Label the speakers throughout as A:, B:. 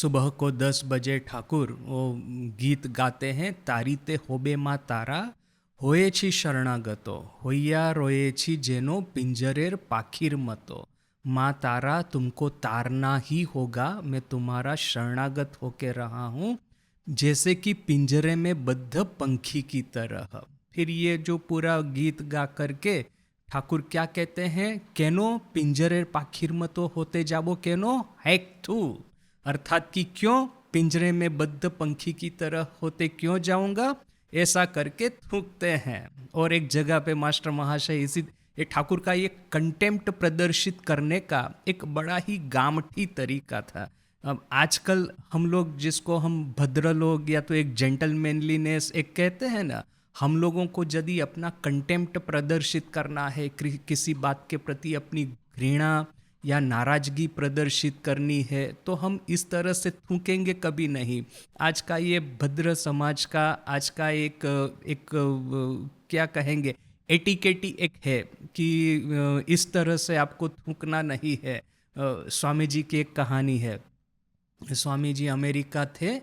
A: सुबह को 10 बजे ठाकुर वो गीत गाते हैं। तारीते होबे माँ तारा होए छी शरणागतो होइया रोए छी जेनो पिंजरेर पाखिर मतो। माँ तारा तुमको तारना ही होगा, मैं तुम्हारा शरणागत होके रहा हूँ, जैसे कि पिंजरे में बद्ध पंखी की तरह। फिर ये जो पूरा गीत गा करके ठाकुर क्या कहते हैं, केनो पिंजरे पाखिर मतो होते जाबो केनो हैक थू, अर्थात कि क्यों पिंजरे में बद्ध पंखी की तरह होते क्यों जाऊंगा, ऐसा करके थूकते हैं। और एक जगह पे मास्टर महाशय इसी ये ठाकुर का ये कंटेम्प्ट प्रदर्शित करने का एक बड़ा ही गामठी तरीका था। अब आजकल हम लोग जिसको हम भद्र लोग या तो एक जेंटलमैनलीनेस एक कहते हैं ना, हम लोगों को यदि अपना कंटेम्प्ट प्रदर्शित करना है, किसी बात के प्रति अपनी घृणा या नाराजगी प्रदर्शित करनी है, तो हम इस तरह से थूकेंगे कभी नहीं। आज का ये भद्र समाज का आज का एक क्या कहेंगे एटिकेटी एक है कि इस तरह से आपको थूकना नहीं है। स्वामी जी की एक कहानी है। स्वामी जी अमेरिका थे,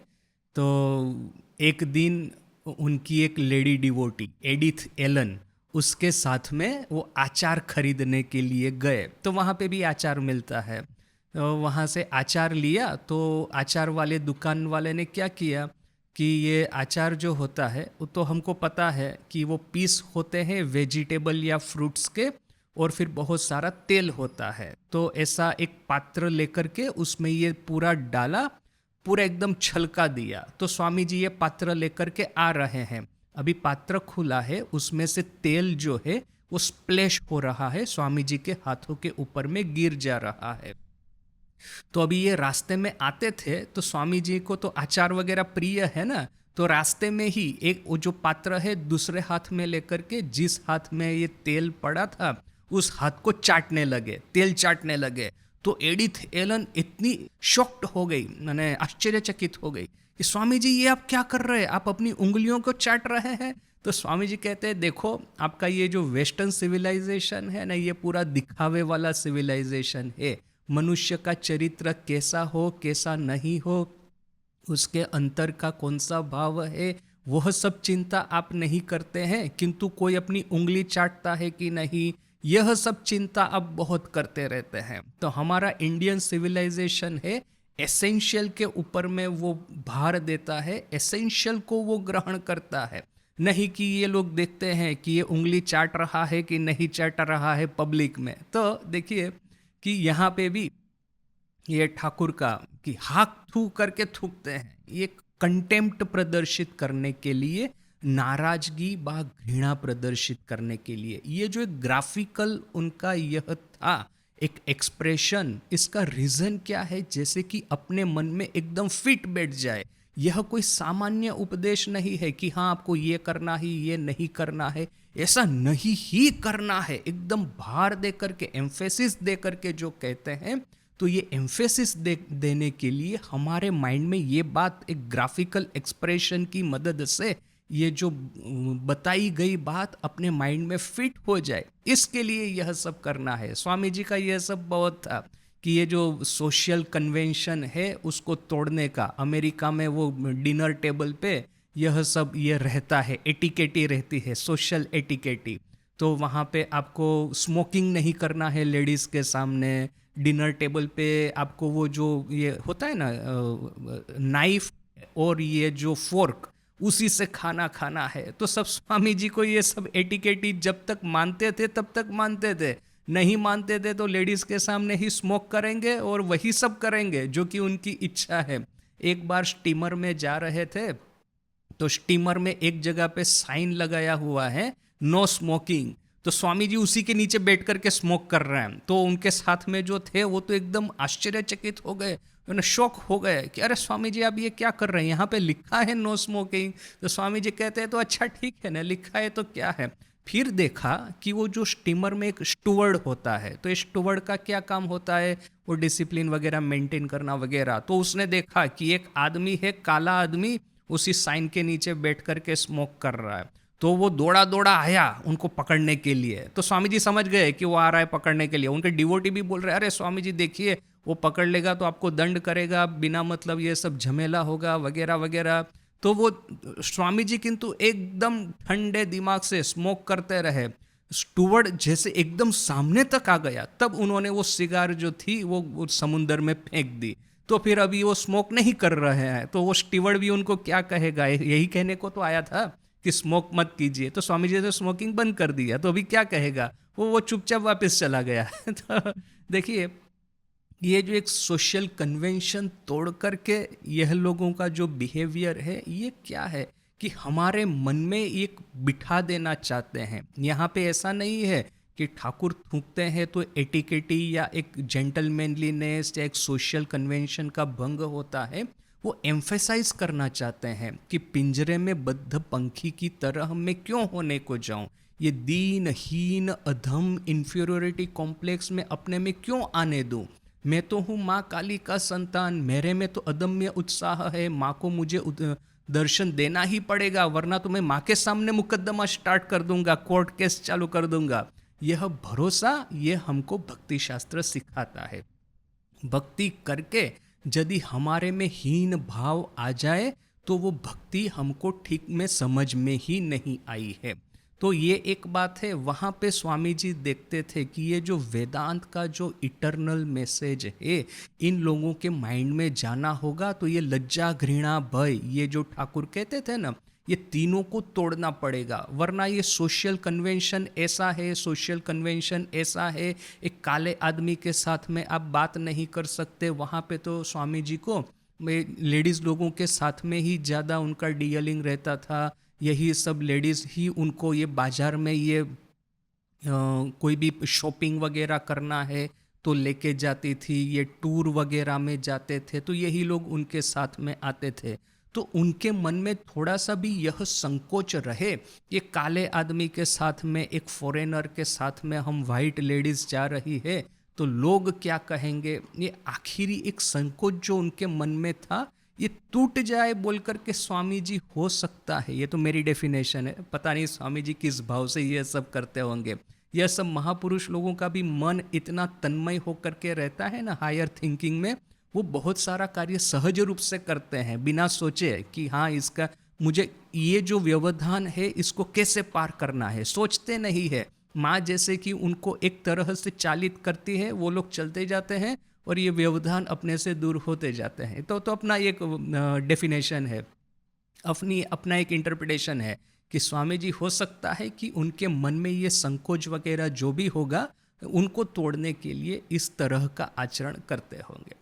A: तो एक दिन उनकी एक लेडी डिवोटी एडिथ एलन उसके साथ में वो आचार खरीदने के लिए गए। तो वहाँ पे भी आचार मिलता है। तो वहाँ से आचार लिया, तो आचार वाले दुकान वाले ने क्या किया कि ये आचार जो होता है वो तो हमको पता है कि वो पीस होते हैं वेजिटेबल या फ्रूट्स के, और फिर बहुत सारा तेल होता है। तो ऐसा एक पात्र लेकर के उसमें ये पूरा डाला, पूरा एकदम छलका दिया। तो स्वामी जी ये पात्र लेकर के आ रहे हैं। अभी पात्र खुला है, उसमें से तेल जो है वो स्प्लैश हो रहा है, स्वामी जी के हाथों के ऊपर में गिर जा रहा है। तो अभी ये रास्ते में आते थे, तो स्वामी जी को तो आचार वगैरह प्रिय है ना, तो रास्ते में ही एक वो जो पात्र है दूसरे हाथ में लेकर के जिस हाथ में ये तेल पड़ा था उस हाथ को चाटने लगे, तेल चाटने लगे। तो एडिथ एलन इतनी शॉक्ड हो गई, मैंने आश्चर्यचकित हो गई कि स्वामी जी ये आप क्या कर रहे हैं, आप अपनी उंगलियों को चाट रहे हैं। तो स्वामी जी कहते हैं देखो, आपका ये जो वेस्टर्न सिविलाइजेशन है ना, ये पूरा दिखावे वाला सिविलाइजेशन है। मनुष्य का चरित्र कैसा हो कैसा नहीं हो, उसके अंतर का कौन सा भाव है, वह सब चिंता आप नहीं करते हैं, किंतु कोई अपनी उंगली चाटता है कि नहीं, यह सब चिंता आप बहुत करते रहते हैं। तो हमारा इंडियन सिविलाइजेशन है एसेंशियल के ऊपर में वो भार देता है, एसेंशियल को वो ग्रहण करता है, नहीं कि ये लोग देखते हैं कि ये उंगली चाट रहा है कि नहीं चाट रहा है पब्लिक में। तो देखिए कि यहाँ पे भी ये ठाकुर का कि हाथ थू करके थूकते हैं, ये कंटेम्प्ट प्रदर्शित करने के लिए, नाराजगी बा घृणा प्रदर्शित करने के लिए। ये जो एक ग्राफिकल उनका यह था एक एक्सप्रेशन, इसका रीजन क्या है, जैसे कि अपने मन में एकदम फिट बैठ जाए। यह कोई सामान्य उपदेश नहीं है कि हाँ आपको ये करना ही ये नहीं करना है, ऐसा नहीं ही करना है, एकदम भार दे करके एम्फेसिस दे करके जो कहते हैं। तो ये एम्फेसिस देने के लिए हमारे माइंड में ये बात एक ग्राफिकल एक्सप्रेशन की मदद से ये जो बताई गई बात अपने माइंड में फिट हो जाए, इसके लिए यह सब करना है। स्वामी जी का यह सब बहुत था कि ये जो सोशल कन्वेंशन है उसको तोड़ने का। अमेरिका में वो डिनर टेबल पे यह सब ये रहता है, एटिकेटी रहती है, सोशल एटिकेटी। तो वहाँ पे आपको स्मोकिंग नहीं करना है लेडीज़ के सामने, डिनर टेबल पे आपको वो जो ये होता है ना नाइफ और ये जो फोर्क, उसी से खाना खाना है। तो सब स्वामी जी को ये सब एटिकेटी जब तक मानते थे तब तक मानते थे, नहीं मानते थे तो लेडीज़ के सामने ही स्मोक करेंगे और वही सब करेंगे जो कि उनकी इच्छा है। एक बार स्टीमर में जा रहे थे, तो स्टीमर में एक जगह पे साइन लगाया हुआ है नो स्मोकिंग, तो स्वामी जी उसी के नीचे बैठ करके स्मोक कर रहे हैं। तो उनके साथ में जो थे वो तो एकदम आश्चर्यचकित हो गए, उन्हें शौक हो गए कि अरे स्वामी जी आप ये क्या कर रहे हैं, यहाँ पे लिखा है नो स्मोकिंग। तो स्वामी जी कहते हैं तो अच्छा ठीक है ना, लिखा है तो क्या है। फिर देखा कि वो जो स्टीमर में एक स्टूवर्ड होता है, तो इस स्टूवर्ड का क्या काम होता है, वो डिसिप्लिन वगैरह मेंटेन करना वगैरह। तो उसने देखा कि एक आदमी है, काला आदमी, उसी साइन के नीचे बैठ करके स्मोक कर रहा है। तो वो दौड़ा दौड़ा आया उनको पकड़ने के लिए। तो स्वामी जी समझ गए कि वो आ रहा है पकड़ने के लिए। उनके डिवोटी भी बोल रहे हैं अरे स्वामी जी देखिए वो पकड़ लेगा तो आपको दंड करेगा, बिना मतलब ये सब झमेला होगा वगैरह वगैरह। तो वो स्वामी जी किंतु एकदम ठंडे दिमाग से स्मोक करते रहे। स्टूवर्ड जैसे एकदम सामने तक आ गया तब उन्होंने वो सिगार जो थी वो समुंदर में फेंक दी। तो फिर अभी वो स्मोक नहीं कर रहे हैं, तो वो स्टीवर्ड भी उनको क्या कहेगा, यही कहने को तो आया था कि स्मोक मत कीजिए। तो स्वामी जी ने स्मोकिंग बंद कर दिया, तो अभी क्या कहेगा, वो चुपचाप वापस चला गया। तो देखिए, ये जो एक सोशल कन्वेंशन तोड़ करके यह लोगों का जो बिहेवियर है, ये क्या है कि हमारे मन में एक बिठा देना चाहते हैं। यहाँ पे ऐसा नहीं है कि ठाकुर थूकते हैं तो एटिकेटी या एक जेंटलमैनलीनेस या एक सोशल कन्वेंशन का भंग होता है। वो एम्फेसाइज करना चाहते हैं कि पिंजरे में बद्ध पंखी की तरह मैं क्यों होने को जाऊं, ये दीनहीन अधम इंफीरियोरिटी कॉम्प्लेक्स में अपने में क्यों आने दूं। मैं तो हूँ माँ काली का संतान, मेरे में तो अदम्य उत्साह है, माँ को मुझे दर्शन देना ही पड़ेगा, वरना तो मैं माँ के सामने मुकदमा स्टार्ट कर दूंगा, कोर्ट केस चालू कर दूंगा। यह भरोसा ये हमको भक्ति शास्त्र सिखाता है। भक्ति करके यदि हमारे में हीन भाव आ जाए तो वो भक्ति हमको ठीक में समझ में ही नहीं आई है। तो ये एक बात है। वहाँ पे स्वामी जी देखते थे कि ये जो वेदांत का जो इटर्नल मैसेज है इन लोगों के माइंड में जाना होगा, तो ये लज्जा घृणा भय, ये जो ठाकुर कहते थे ना, ये तीनों को तोड़ना पड़ेगा, वरना ये सोशल कन्वेंशन ऐसा है, सोशल कन्वेंशन ऐसा है, एक काले आदमी के साथ में आप बात नहीं कर सकते। वहाँ पे तो स्वामी जी को लेडीज़ लोगों के साथ में ही ज़्यादा उनका डीलिंग रहता था। यही सब लेडीज़ ही उनको ये बाज़ार में ये कोई भी शॉपिंग वगैरह करना है तो लेके जाती थी, ये टूर वगैरह में जाते थे तो यही लोग उनके साथ में आते थे। तो उनके मन में थोड़ा सा भी यह संकोच रहे, ये काले आदमी के साथ में, एक फॉरेनर के साथ में हम वाइट लेडीज़ जा रही है तो लोग क्या कहेंगे, ये आखिरी एक संकोच जो उनके मन में था ये टूट जाए बोल कर के स्वामी जी, हो सकता है, ये तो मेरी डेफिनेशन है, पता नहीं स्वामी जी किस भाव से ये सब करते होंगे। यह सब महापुरुष लोगों का भी मन इतना तन्मय होकर के रहता है ना हायर थिंकिंग में, वो बहुत सारा कार्य सहज रूप से करते हैं बिना सोचे कि हाँ इसका मुझे ये जो व्यवधान है इसको कैसे पार करना है, सोचते नहीं है। माँ जैसे कि उनको एक तरह से चालित करती है, वो लोग चलते जाते हैं और ये व्यवधान अपने से दूर होते जाते हैं। तो अपना एक डेफिनेशन है, अपना एक इंटरप्रिटेशन है कि स्वामी जी हो सकता है कि उनके मन में ये संकोच वगैरह जो भी होगा उनको तोड़ने के लिए इस तरह का आचरण करते होंगे।